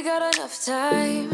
got enough time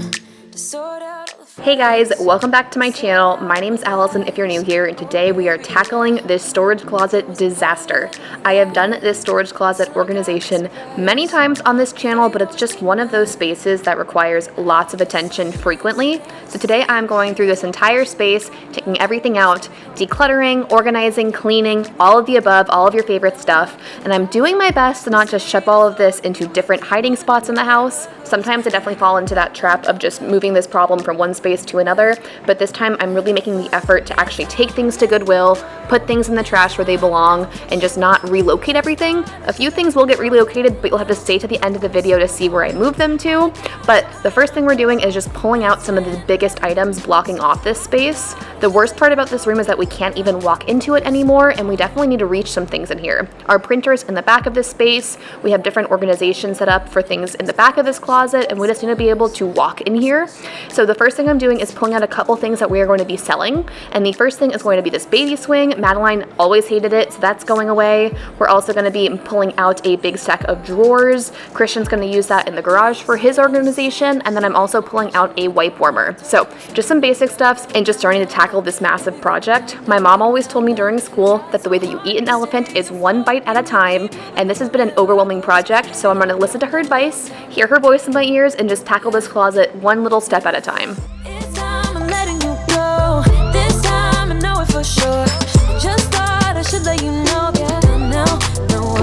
to sort out all the Hey guys, welcome back to my channel. My name's Allison if you're new here, and today we are tackling this storage closet disaster. I have done this storage closet organization many times on this channel, but it's just one of those spaces that requires lots of attention frequently. So today I'm going through this entire space, taking everything out, decluttering, organizing, cleaning, all of the above, all of your favorite stuff. And I'm doing my best to not just shove all of this into different hiding spots in the house. Sometimes I definitely fall into that trap of just moving this problem from one space to another, but this time I'm really making the effort to actually take things to Goodwill, put things in the trash where they belong, and just not relocate everything. A few things will get relocated, but you'll have to stay to the end of the video to see where I move them to. But the first thing we're doing is just pulling out some of the biggest items blocking off this space. The worst part about this room is that we can't even walk into it anymore, and we definitely need to reach some things in here. Our printer's in the back of this space. We have different organizations set up for things in the back of this closet, and we just need to be able to walk in here. So the first thing I'm doing is pulling out a couple things that we are going to be selling, and the first thing is going to be this baby swing. Madeline always hated it, so that's going away. We're also going to be pulling out a big stack of drawers. Christian's going to use that in the garage for his organization, and then I'm also pulling out a wipe warmer. So just some basic stuffs and just starting to tackle this massive project. My mom always told me during school that the way that you eat an elephant is one bite at a time, and this has been an overwhelming project, so I'm going to listen to her advice, hear her voice in my ears, and just tackle this closet one little step at a time. It's time I'm letting you go. This time I know it for sure. Just thought I should let you know. Yeah, no,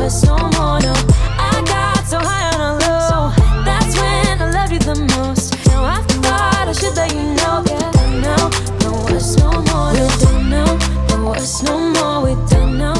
it's no more, no. I got so high on a low. That's when I loved you the most. Now I thought I should let you know. Yeah, no, it's no more. We don't know, no, it's no more. We don't know.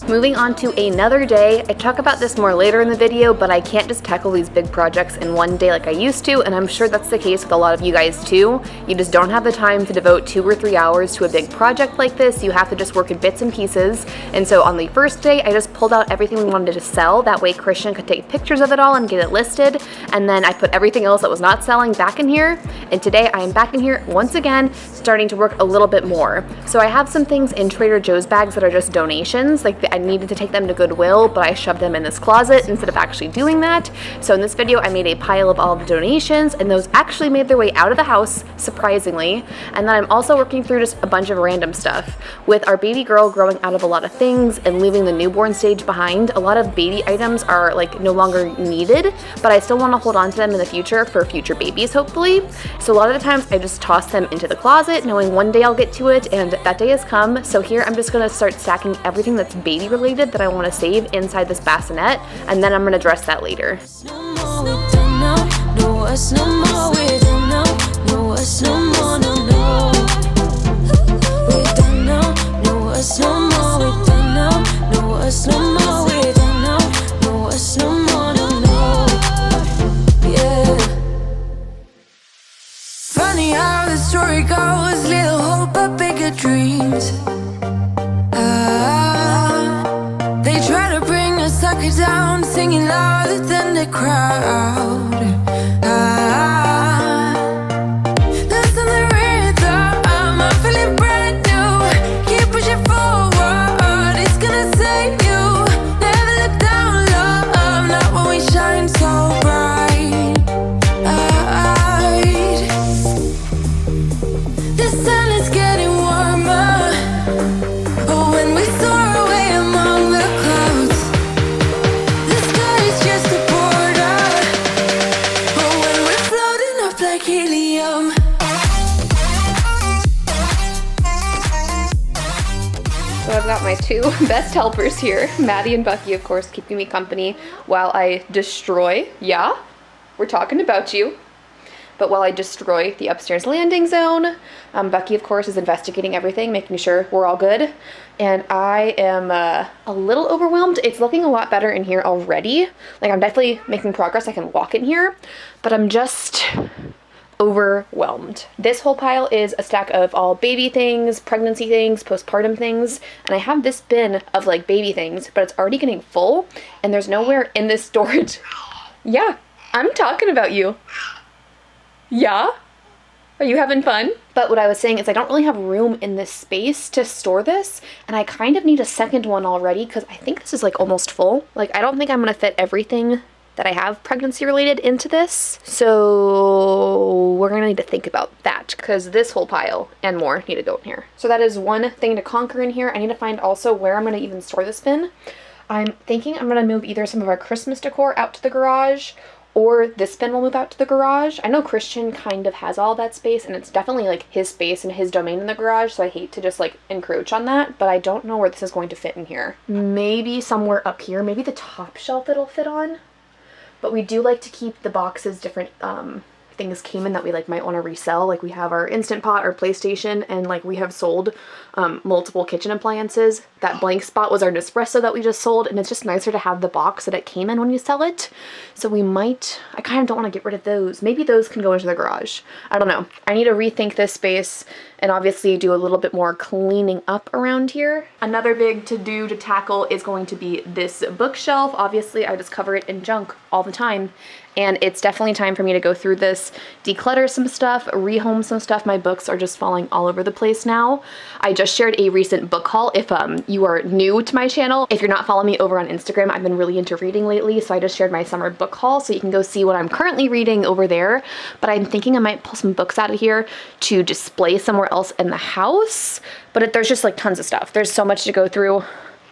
Moving on to another day. I talk about this more later in the video, but I can't just tackle these big projects in one day like I used to, and I'm sure that's the case with a lot of you guys too. You just don't have the time to devote 2 or 3 hours to a big project like this. You have to just work in bits and pieces. And so on the first day, I just pulled out everything we wanted to sell. That way Christian could take pictures of it all and get it listed. And then I put everything else that was not selling back in here. And today I am back in here once again, starting to work a little bit more. So I have some things in Trader Joe's bags that are just donations. Like I needed to take them to Goodwill, but I shoved them in this closet instead of actually doing that. So in this video, I made a pile of all the donations, and those actually made their way out of the house, surprisingly. And then I'm also working through just a bunch of random stuff. With our baby girl growing out of a lot of things and leaving the newborn stage behind, a lot of baby items are like no longer needed, but I still want to hold on to them in the future for future babies, hopefully. So a lot of the times I just toss them into the closet, knowing one day I'll get to it, and that day has come. So here I'm just going to start stacking everything that's baby related that I want to save inside this bassinet, and then I'm going to address that later. Funny how the story goes, little hope but bigger dreams. They try to bring a sucker down, singing louder than the crowd. Listen to the rhythm, I'm feeling brand new. Keep pushing forward, it's gonna save you. Never look down, love, not when we shine so bright. The sun is getting warmer. Oh, when we soar away among the clouds, the sky is just a border. Oh, when we're floating up like helium. So I've got my 2 best helpers here, Maddie and Bucky, of course, keeping me company while I destroy, yeah, we're talking about you. But while I destroy the upstairs landing zone, Bucky, of course, is investigating everything, making sure we're all good. And I am a little overwhelmed. It's looking a lot better in here already. Like, I'm definitely making progress. I can walk in here, but I'm just overwhelmed. This whole pile is a stack of all baby things, pregnancy things, postpartum things, and I have this bin of like baby things, but it's already getting full, and there's nowhere in this storage. Yeah, I'm talking about you. Yeah? Are you having fun? But what I was saying is I don't really have room in this space to store this, and I kind of need a second one already because I think this is like almost full. Like, I don't think I'm gonna fit everything that I have pregnancy related into this. So we're gonna need to think about that because this whole pile and more need to go in here. So that is one thing to conquer in here. I need to find also where I'm gonna even store this bin. I'm thinking I'm gonna move either some of our Christmas decor out to the garage, or this bin will move out to the garage. I know Christian kind of has all that space, and it's definitely like his space and his domain in the garage, so I hate to just like encroach on that, but I don't know where this is going to fit in here. Maybe somewhere up here, maybe the top shelf it'll fit on, but we do like to keep the boxes different things came in that we like might want to resell. Like we have our Instant Pot, our PlayStation, and like we have sold multiple kitchen appliances. That blank spot was our Nespresso that we just sold, and it's just nicer to have the box that it came in when you sell it. So we might, I kind of don't want to get rid of those. Maybe those can go into the garage. I don't know. I need to rethink this space and obviously do a little bit more cleaning up around here. Another big to-do to tackle is going to be this bookshelf. Obviously I just cover it in junk all the time, and it's definitely time for me to go through this, declutter some stuff, rehome some stuff. My books are just falling all over the place now. I just shared a recent book haul. If you are new to my channel, if you're not following me over on Instagram, I've been really into reading lately, so I just shared my summer book haul, so you can go see what I'm currently reading over there. But I'm thinking I might pull some books out of here to display somewhere else in the house, but there's just like tons of stuff. There's so much to go through,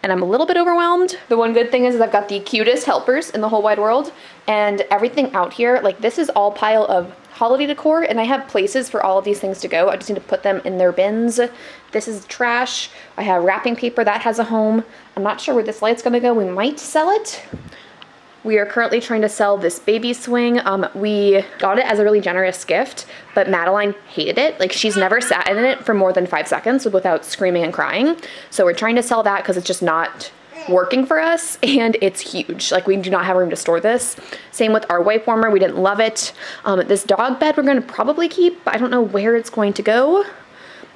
and I'm a little bit overwhelmed. The one good thing is I've got the cutest helpers in the whole wide world, and everything out here, like this is all pile of holiday decor, and I have places for all of these things to go. I just need to put them in their bins. This is trash. I have wrapping paper that has a home. I'm not sure where this light's gonna go. We might sell it. We are currently trying to sell this baby swing. We got it as a really generous gift, but Madeline hated it. Like she's never sat in it for more than 5 seconds without screaming and crying. So we're trying to sell that because it's just not working for us, and it's huge. Like we do not have room to store this. Same with our wipe warmer. We didn't love it. This dog bed we're gonna probably keep, but I don't know where it's going to go.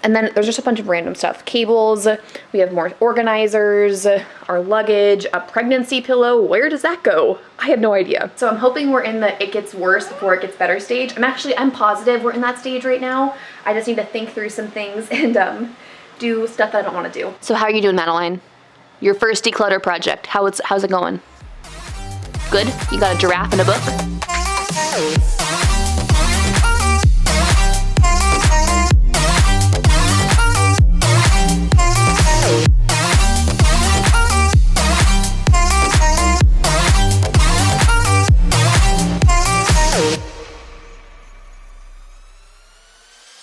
And then there's just a bunch of random stuff. Cables, we have more organizers, our luggage, a pregnancy pillow. Where does that go? I have no idea. So I'm hoping we're in the it gets worse before it gets better stage. I'm positive we're in that stage right now. I just need to think through some things and do stuff that I don't want to do. So how are you doing, Madeline? Your first declutter project, how's it going? Good? You got a giraffe and a book?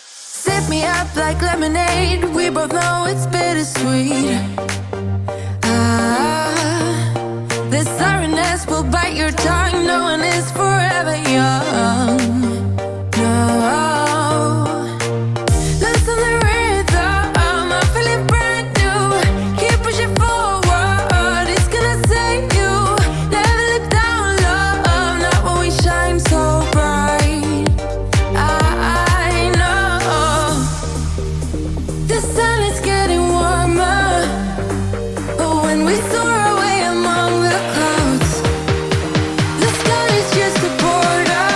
Sip me up like lemonade. We both know it's bittersweet. This sorrowness will bite your tongue. No one is forever young. No. Listen to the rhythm. I'm feeling brand new. Keep pushing forward. It's gonna save you. Never look down, love. Not when we shine so bright. I know the sun is getting warmer, but when we soar away among the clouds, the sky is just a border,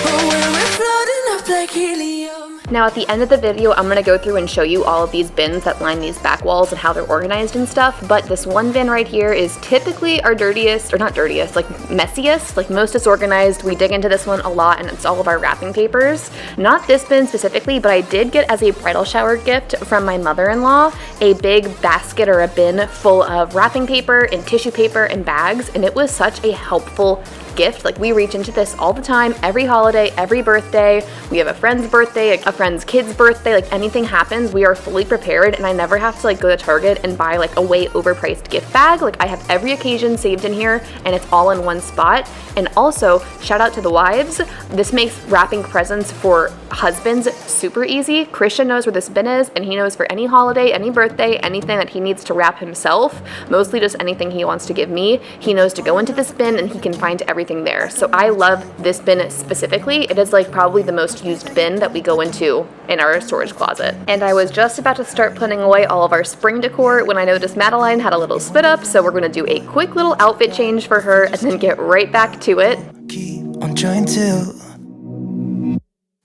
but when we're floating up like helium. Now at the end of the video, I'm gonna go through and show you all of these bins that line these back walls and how they're organized and stuff, but this one bin right here is typically our dirtiest, or not dirtiest, like messiest, like most disorganized. We dig into this one a lot, and it's all of our wrapping papers. Not this bin specifically, but I did get as a bridal shower gift from my mother-in-law a big basket or a bin full of wrapping paper and tissue paper and bags, and it was such a helpful gift. Like we reach into this all the time, every holiday, every birthday. We have a friend's birthday, a friend's kid's birthday, like anything happens, we are fully prepared, and I never have to like go to Target and buy like a way overpriced gift bag. Like I have every occasion saved in here, and it's all in one spot. And also, shout out to the wives, this makes wrapping presents for husbands super easy. Christian knows where this bin is, and he knows for any holiday, any birthday, anything that he needs to wrap himself, mostly just anything he wants to give me, he knows to go into this bin and he can find everything there. So I love this bin specifically. It is like probably the most used bin that we go into in our storage closet. And I was just about to start putting away all of our spring decor when I noticed Madeline had a little split up, so we're gonna do a quick little outfit change for her and then get right back to it. Keep on trying to.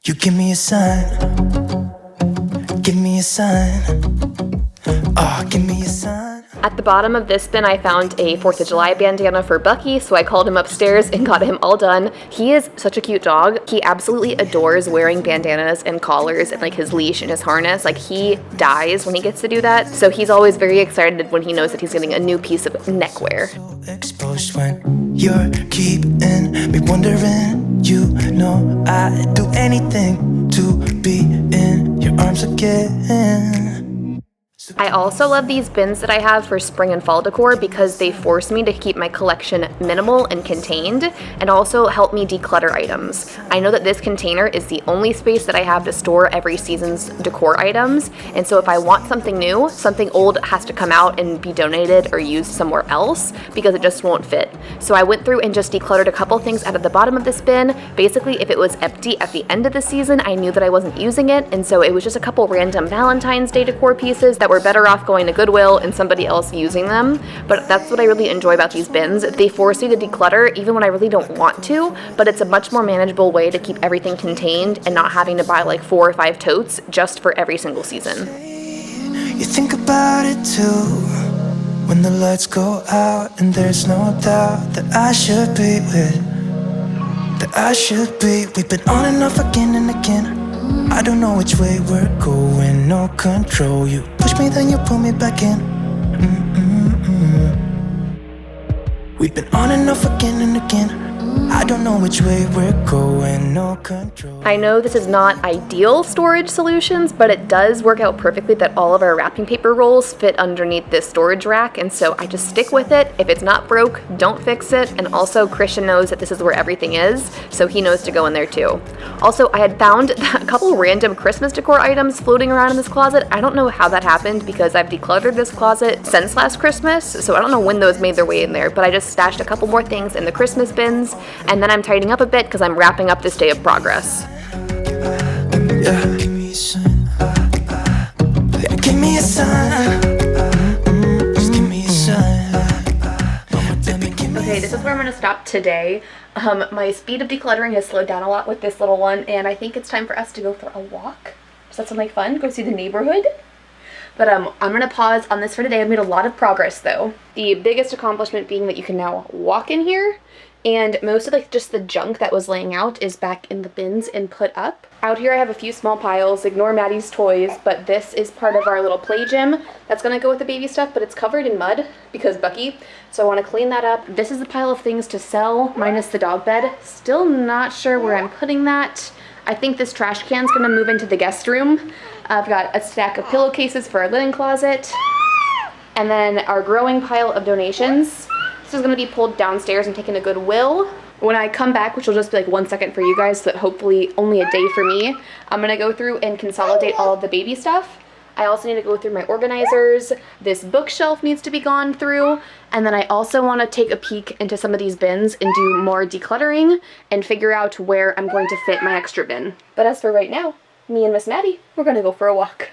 You give me a sign. Give me a sign. Oh, give me a sign. At the bottom of this bin, I found a 4th of July bandana for Bucky, so I called him upstairs and got him all done. He is such a cute dog. He absolutely adores wearing bandanas and collars and like his leash and his harness. Like he dies when he gets to do that. So he's always very excited when he knows that he's getting a new piece of neckwear. Exposed when you're keeping me wondering. You know I'd do anything to be in your arms again. I also love these bins that I have for spring and fall decor because they force me to keep my collection minimal and contained, and also help me declutter items. I know that this container is the only space that I have to store every season's decor items, and so if I want something new, something old has to come out and be donated or used somewhere else because it just won't fit. So I went through and just decluttered a couple things out of the bottom of this bin. Basically, if it was empty at the end of the season, I knew that I wasn't using it, and so it was just a couple random Valentine's Day decor pieces that were better off going to Goodwill and somebody else using them. But that's what I really enjoy about these bins. They force you to declutter even when I really don't want to, but it's a much more manageable way to keep everything contained and not having to buy like 4 or 5 totes just for every single season. You think about it too, when the lights go out and there's no doubt that I should be with, that I should be. We've been on and off again and again. I don't know which way we're going, no control. You push me, then you pull me back in. We've been on and off again and again. I don't know which way we're going, no control. I know this is not ideal storage solutions, but it does work out perfectly that all of our wrapping paper rolls fit underneath this storage rack, and so I just stick with it. If it's not broke, don't fix it. And also Christian knows that this is where everything is, so he knows to go in there too. Also, I had found a couple random Christmas decor items floating around in this closet. I don't know how that happened because I've decluttered this closet since last Christmas, so I don't know when those made their way in there, but I just stashed a couple more things in the Christmas bins, and then I'm tidying up a bit because I'm wrapping up this day of progress. Yeah, give me a sign. Yeah, give me a sign. Just give me a sign. Okay, this is where I'm going to stop today. My speed of decluttering has slowed down a lot with this little one, and I think it's time for us to go for a walk. Does that sound like fun? Go see the neighborhood? But I'm going to pause on this for today. I've made a lot of progress though. The biggest accomplishment being that you can now walk in here, and most of like just the junk that was laying out is back in the bins and put up. Out here I have a few small piles, ignore Maddie's toys, but this is part of our little play gym that's gonna go with the baby stuff, but it's covered in mud because Bucky, so I wanna clean that up. This is a pile of things to sell, minus the dog bed. Still not sure where I'm putting that. I think this trash can's gonna move into the guest room. I've got a stack of pillowcases for our linen closet, and then our growing pile of donations. This is going to be pulled downstairs and taken to Goodwill. When I come back, which will just be like 1 second for you guys, so that hopefully only a day for me, I'm going to go through and consolidate all of the baby stuff. I also need to go through my organizers. This bookshelf needs to be gone through. And then I also want to take a peek into some of these bins and do more decluttering and figure out where I'm going to fit my extra bin. But as for right now, me and Miss Maddie, we're going to go for a walk.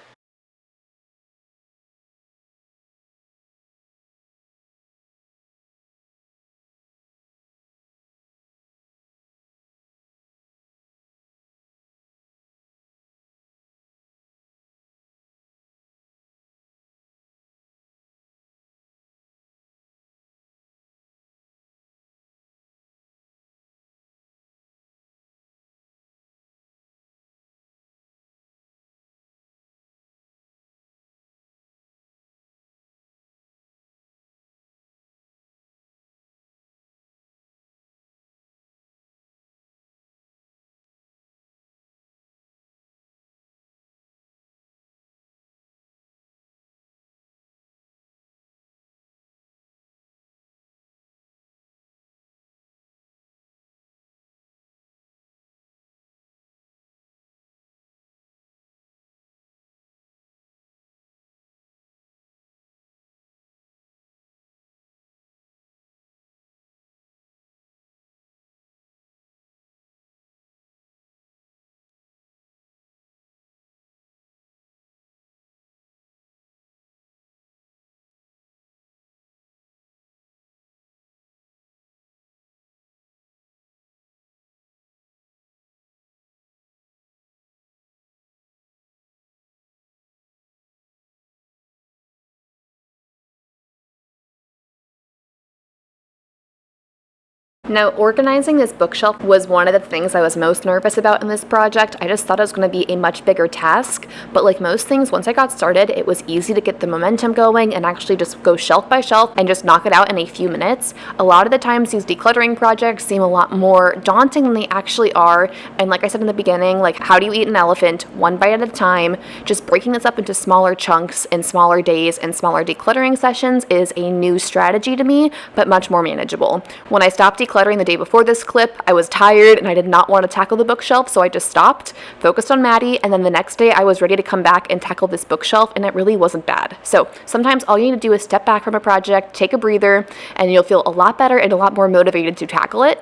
Now, organizing this bookshelf was one of the things I was most nervous about in this project. I just thought it was going to be a much bigger task, but like most things, once I got started, it was easy to get the momentum going and actually just go shelf by shelf and just knock it out in a few minutes. A lot of the times, these decluttering projects seem a lot more daunting than they actually are, and like I said in the beginning, like how do you eat an elephant? One bite at a time. Just breaking this up into smaller chunks and smaller days and smaller decluttering sessions is a new strategy to me, but much more manageable. When I stopped decluttering the day before this clip, I was tired and I did not want to tackle the bookshelf, so I just stopped, focused on Maddie, and then the next day I was ready to come back and tackle this bookshelf, and it really wasn't bad. So sometimes all you need to do is step back from a project, take a breather, and you'll feel a lot better and a lot more motivated to tackle it.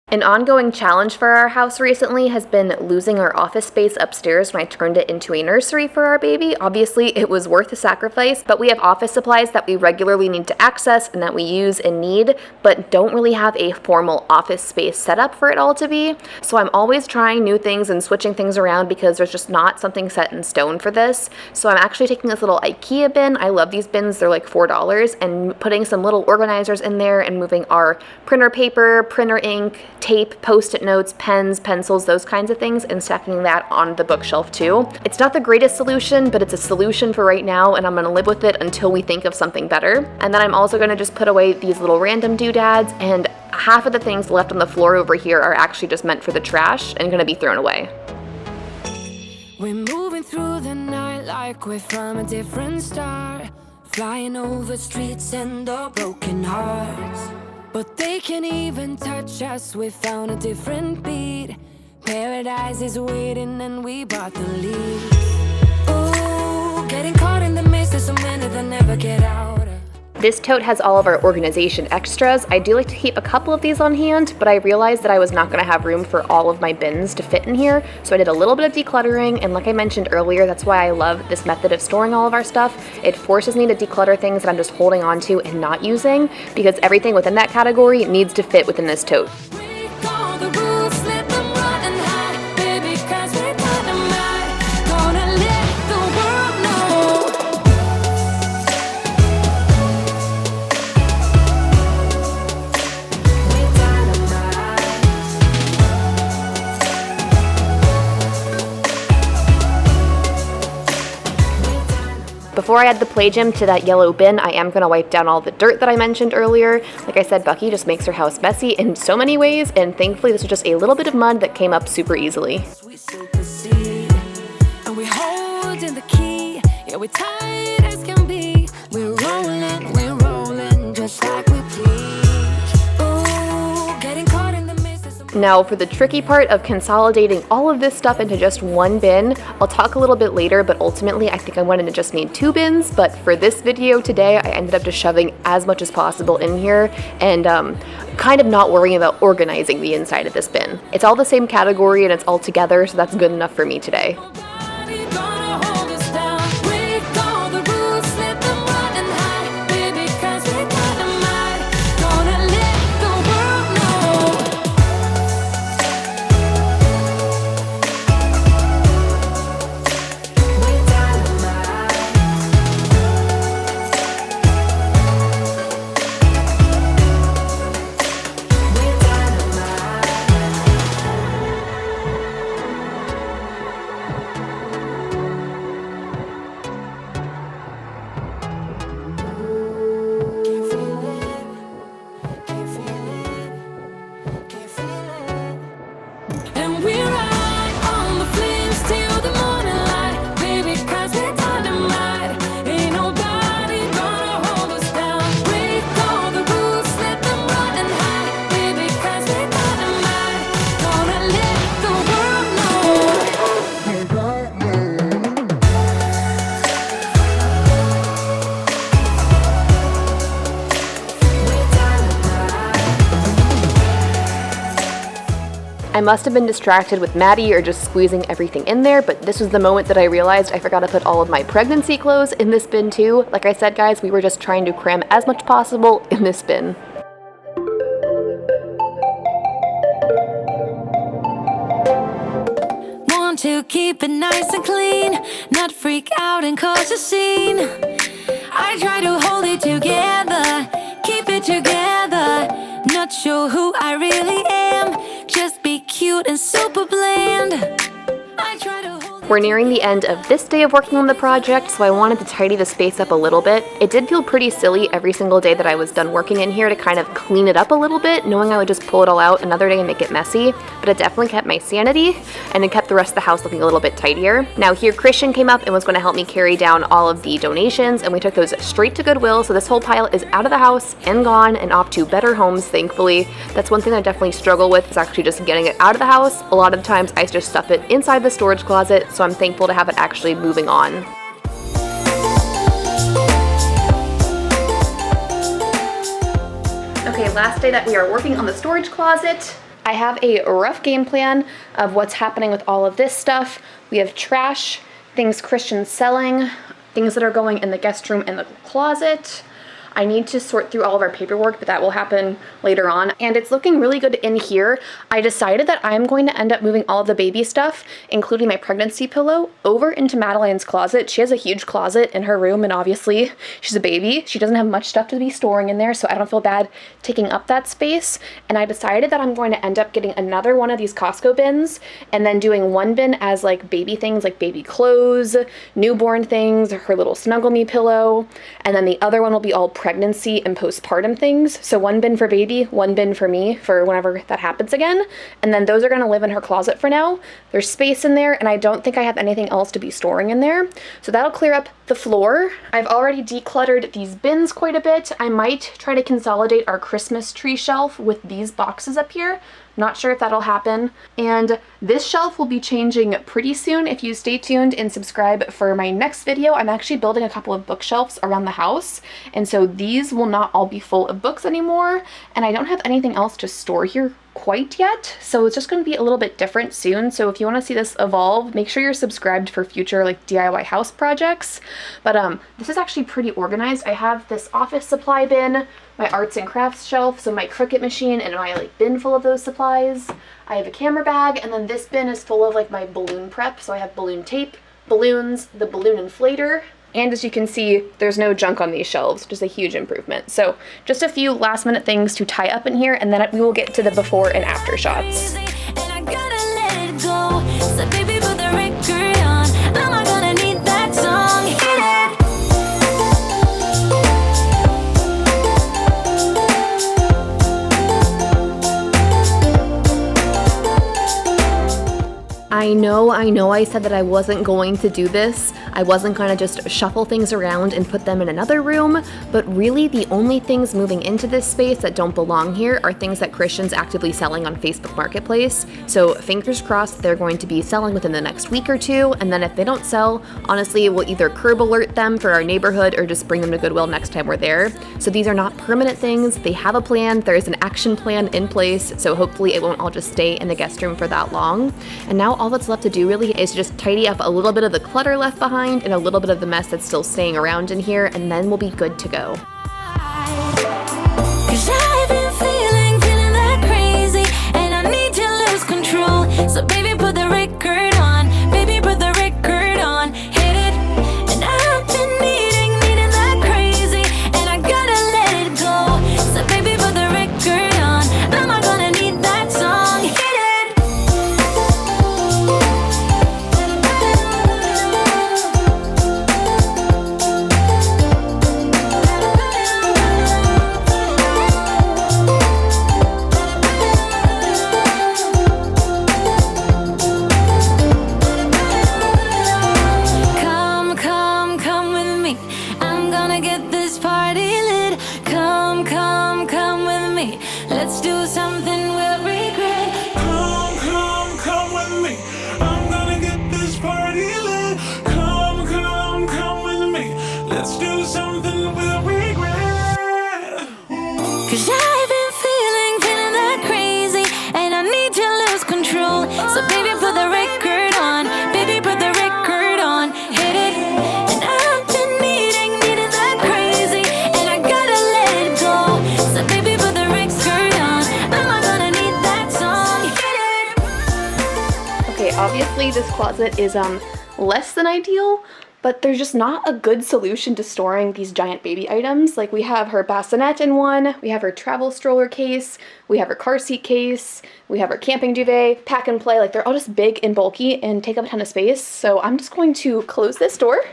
An ongoing challenge for our house recently has been losing our office space upstairs when I turned it into a nursery for our baby. Obviously, it was worth the sacrifice, but we have office supplies that we regularly need to access and that we use and need, but don't really have a formal office space set up for it all to be. So I'm always trying new things and switching things around because there's just not something set in stone for this. So I'm actually taking this little IKEA bin. I love these bins, they're like $4, and putting some little organizers in there and moving our printer paper, printer ink, tape, post-it notes, pens, pencils, those kinds of things, and stacking that on the bookshelf too. It's not the greatest solution, but it's a solution for right now, and I'm gonna live with it until we think of something better. And then I'm also gonna just put away these little random doodads, and half of the things left on the floor over here are actually just meant for the trash and gonna be thrown away. We're moving through the night like we're from a different star, flying over streets and our broken hearts. But they can't even touch us, we found a different beat. Paradise is waiting and we bought the lead. Oh, getting caught in the mist, there's so many that never get out of. This tote has all of our organization extras. I do like to keep a couple of these on hand, but I realized that I was not going to have room for all of my bins to fit in here, so I did a little bit of decluttering, and like I mentioned earlier, that's why I love this method of storing all of our stuff. It forces me to declutter things that I'm just holding on to and not using, because everything within that category needs to fit within this tote. Before I add the play gym to that yellow bin, I am going to wipe down all the dirt that I mentioned earlier. Like I said, Bucky just makes her house messy in so many ways, and thankfully this was just a little bit of mud that came up super easily. And we hold in the key, yeah, we're tight as can be. We're rolling just like we please. Oh, getting caught in the mist. Now for the tricky part of consolidating all of this stuff into just one bin, I'll talk a little bit later, but ultimately I think I wanted to just need 2 bins, but for this video today, I ended up just shoving as much as possible in here and kind of not worrying about organizing the inside of this bin. It's all the same category and it's all together, so that's good enough for me today. I must have been distracted with Maddie or just squeezing everything in there, but this was the moment that I realized I forgot to put all of my pregnancy clothes in this bin too. Like I said, guys, we were just trying to cram as much possible in this bin. Want to to keep it nice and clean, not freak out and cause a scene. I try to hold it together, keep it together. Not sure who I really am, just be cute and super bland. I try to hold it. We're nearing the end of this day of working on the project, so I wanted to tidy the space up a little bit. It did feel pretty silly every single day that I was done working in here to kind of clean it up a little bit, knowing I would just pull it all out another day and make it messy, but it definitely kept my sanity, and it kept the rest of the house looking a little bit tidier. Now here, Christian came up and was going to help me carry down all of the donations, and we took those straight to Goodwill, so this whole pile is out of the house and gone and off to better homes, thankfully. That's one thing I definitely struggle with, is actually just getting it out of the house. A lot of the times I just stuff it inside the storage closet, so I'm thankful to have it actually moving on. Okay, last day that we are working on the storage closet. I have a rough game plan of what's happening with all of this stuff. We have trash, things Christian's selling, things that are going in the guest room and the closet. I need to sort through all of our paperwork, but that will happen later on. And it's looking really good in here. I decided that I'm going to end up moving all of the baby stuff, including my pregnancy pillow, over into Madeline's closet. She has a huge closet in her room, and obviously she's a baby. She doesn't have much stuff to be storing in there, so I don't feel bad taking up that space. And I decided that I'm going to end up getting another one of these Costco bins, and then doing one bin as like baby things, like baby clothes, newborn things, her little Snuggle Me pillow, and then the other one will be all pregnancy and postpartum things. So one bin for baby, one bin for me for whenever that happens again. And then those are going to live in her closet for now. There's space in there, and I don't think I have anything else to be storing in there. So that'll clear up the floor. I've already decluttered these bins quite a bit. I might try to consolidate our Christmas tree shelf with these boxes up here. Not sure if that'll happen. And this shelf will be changing pretty soon. If you stay tuned and subscribe for my next video, I'm actually building a couple of bookshelves around the house. And so these will not all be full of books anymore. And I don't have anything else to store here quite yet. So it's just going to be a little bit different soon. So if you want to see this evolve, make sure you're subscribed for future like DIY house projects. But this is actually pretty organized. I have this office supply bin, my arts and crafts shelf, so my Cricut machine and my like bin full of those supplies. I have a camera bag, and then this bin is full of like my balloon prep. So I have balloon tape, balloons, the balloon inflator, and as you can see, there's no junk on these shelves, which is a huge improvement. So just a few last minute things to tie up in here, and then we will get to the before and after shots. I know I said that I wasn't going to do this. I wasn't going to just shuffle things around and put them in another room, but really the only things moving into this space that don't belong here are things that Christian's actively selling on Facebook Marketplace. So fingers crossed they're going to be selling within the next week or two, and then if they don't sell, honestly, we'll either curb alert them for our neighborhood or just bring them to Goodwill next time we're there. So these are not permanent things. They have a plan. There's an action plan in place, so hopefully it won't all just stay in the guest room for that long. And now all that's left to do really is just tidy up a little bit of the clutter left behind and a little bit of the mess that's still staying around in here, and then we'll be good to go. So baby, put the record on. Baby, put the record on. Hit it. And I've been needing that crazy, and I gotta let it go. So baby, put the record on. Am I gonna need that song? Hit let's do something we'll regret. Come with me. I'm gonna get this party lit. Come with me. Let's do something we'll regret. 'Cause I've been feeling that crazy, and I need to lose control. So baby, put the record on. Baby, put the record on. Hit it. And I've been needing that crazy, and I gotta let it go. So baby, put the record on. Am I gonna need that song? Hit it. Okay, off Obviously, this closet is less than ideal, but there's just not a good solution to storing these giant baby items. Like, we have her bassinet in one, we have her travel stroller case, we have her car seat case, we have her camping duvet, pack and play. Like, they're all just big and bulky and take up a ton of space. So I'm just going to close this door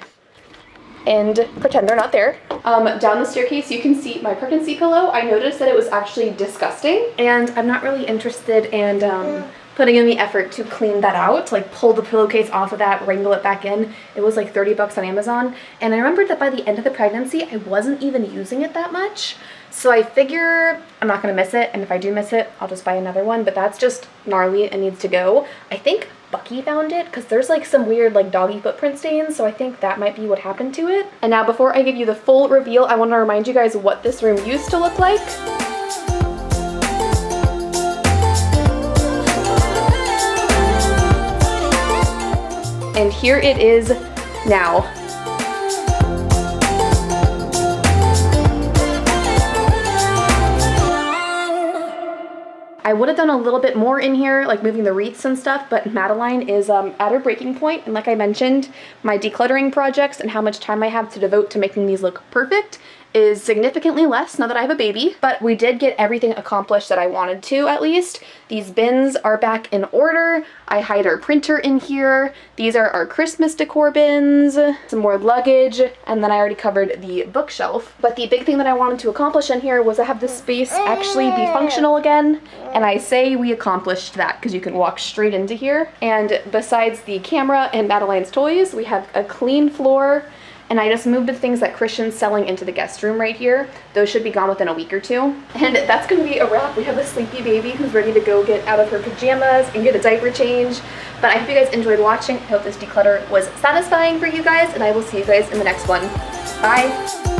and pretend they're not there. Down the staircase, you can see my pregnancy pillow. I noticed that it was actually disgusting, and I'm not really interested in putting in the effort to clean that out, like pull the pillowcase off of that, wrangle it back in. It was like 30 bucks on Amazon. And I remembered that by the end of the pregnancy, I wasn't even using it that much. So I figure I'm not gonna miss it. And if I do miss it, I'll just buy another one, but that's just gnarly and needs to go. I think Bucky found it because there's like some weird like doggy footprint stains. So I think that might be what happened to it. And now before I give you the full reveal, I wanna remind you guys what this room used to look like. And here it is now. I would have done a little bit more in here, like moving the wreaths and stuff, but Madeline is at her breaking point, and like I mentioned, my decluttering projects and how much time I have to devote to making these look perfect is significantly less now that I have a baby, but we did get everything accomplished that I wanted to, at least. These bins are back in order. I hide our printer in here. These are our Christmas decor bins, some more luggage, and then I already covered the bookshelf. But the big thing that I wanted to accomplish in here was to have this space actually be functional again, and I say we accomplished that because you can walk straight into here. And besides the camera and Madeline's toys, we have a clean floor. And I just moved the things that Christian's selling into the guest room right here. Those should be gone within a week or two. And that's gonna be a wrap. We have a sleepy baby who's ready to go get out of her pajamas and get a diaper change. But I hope you guys enjoyed watching. I hope this declutter was satisfying for you guys, and I will see you guys in the next one. Bye.